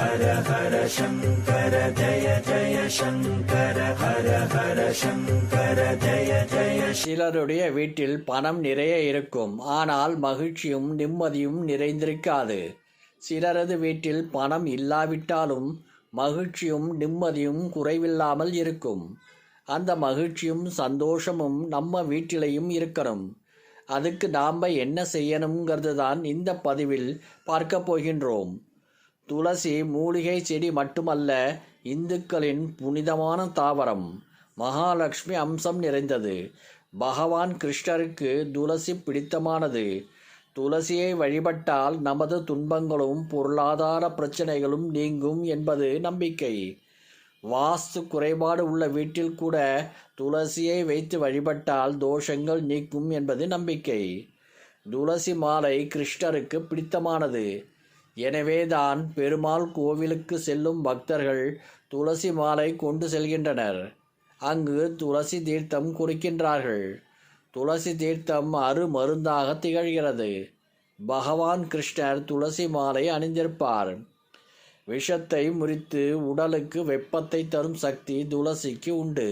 ஹர ஹர சங்கர ஜய ஜய சங்கர ஹர ஹர சங்கர ஜய ஜய. சிலருடைய வீட்டில் பணம் நிறைய இருக்கும், ஆனால் மகிழ்ச்சியும் நிம்மதியும் நிறைந்திருக்காது. சிலரது வீட்டில் பணம் இல்லாவிட்டாலும் மகிழ்ச்சியும் நிம்மதியும் குறைவில்லாமல் இருக்கும். அந்த மகிழ்ச்சியும் சந்தோஷமும் நம்ம வீட்டிலையும் இருக்கணும். அதுக்கு நாம் என்ன செய்யணுங்கிறது தான் இந்த பதிவில் பார்க்க போகின்றோம். துளசி மூலிகை செடி மட்டுமல்ல, இந்துக்களின் புனிதமான தாவரம். மகாலட்சுமி அம்சம் நிறைந்தது. பகவான் கிருஷ்ணருக்கு துளசி பிடித்தமானது. துளசியை வழிபட்டால் நமது துன்பங்களும் பொருளாதார பிரச்சனைகளும் நீங்கும் என்பது நம்பிக்கை. வாஸ்து குறைபாடு உள்ள வீட்டில் கூட துளசியை வைத்து வழிபட்டால் தோஷங்கள் நீக்கும் என்பது நம்பிக்கை. துளசி மாலை கிருஷ்ணருக்கு பிடித்தமானது. எனவேதான் பெருமாள் கோவிலுக்கு செல்லும் பக்தர்கள் துளசி மாலை கொண்டு செல்கின்றனர். அங்கு துளசி தீர்த்தம் குடிக்கின்றார்கள். துளசி தீர்த்தம் அருமருந்தாக திகழ்கிறது. பகவான் கிருஷ்ணர் துளசி மாலை அணிந்திருப்பார். விஷத்தை முறித்து உடலுக்கு வெப்பத்தை தரும் சக்தி துளசிக்கு உண்டு.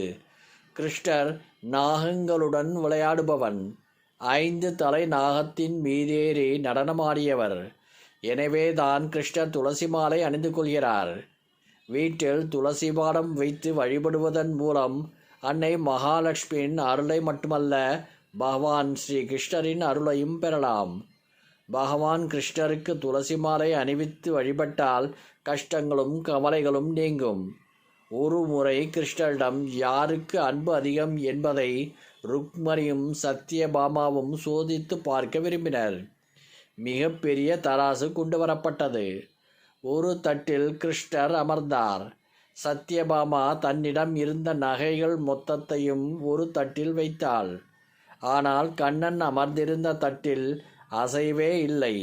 கிருஷ்ணர் நாகங்களுடன் விளையாடுபவன். 5 தலை நாகத்தின் மீதேறி நடனமாடியவர். எனவேதான் கிருஷ்ணர் துளசி மாலை அணிந்து கொள்கிறார். வீட்டில் துளசி மாடம் வைத்து வழிபடுவதன் மூலம் அன்னை மகாலட்சுமியின் அருளை மட்டுமல்ல, பகவான் ஸ்ரீ கிருஷ்ணரின் அருளையும் பெறலாம். பகவான் கிருஷ்ணருக்கு துளசி மாலை அணிவித்து வழிபட்டால் கஷ்டங்களும் கவலைகளும் நீங்கும். ஒரு முறை கிருஷ்ணரிடம் யாருக்கு அன்பு அதிகம் என்பதை ருக்மணியும் சத்யபாமாவும் சோதித்து பார்க்க விரும்பினர். மிக பெரிய தராசு கொண்டு வரப்பட்டது. ஒரு தட்டில் கிருஷ்ணர் அமர்ந்தார். சத்யபாமா தன்னிடம் இருந்த நகைகள் மொத்தத்தையும் ஒரு தட்டில் வைத்தாள். ஆனால் கண்ணன் அமர்ந்திருந்த தட்டில் அசைவே இல்லை.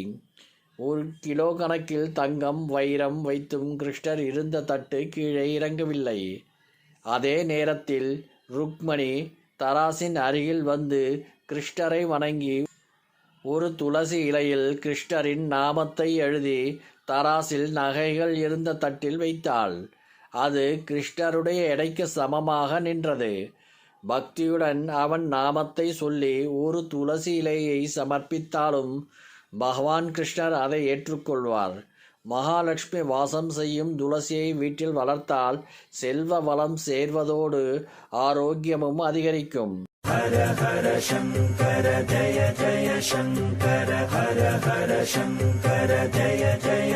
1 கிலோ கணக்கில் தங்கம் வைரம் வைத்தும் கிருஷ்ணர் இருந்த தட்டு கீழே இறங்கவில்லை. அதே நேரத்தில் ருக்மணி தராசின் அருகில் வந்து கிருஷ்ணரை வணங்கி ஒரு துளசி இலையில் கிருஷ்ணரின் நாமத்தை எழுதி தராசில் நகைகள் இருந்த தட்டில் வைத்தாள். அது கிருஷ்ணருடைய எடைக்கு சமமாக நின்றது. பக்தியுடன் அவன் நாமத்தை சொல்லி ஒரு துளசி இலையை சமர்ப்பித்தாலும் பகவான் கிருஷ்ணர் அதை ஏற்றுக்கொள்வார். மகாலட்சுமி வாசம் செய்யும் துளசியை வீட்டில் வளர்த்தால் செல்வ வளம் சேர்வதோடு ஆரோக்கியமும் அதிகரிக்கும். ஹர ஹர சங்கர ஜய ஜய சங்கர ஹர ஹர சங்கர ஜய ஜய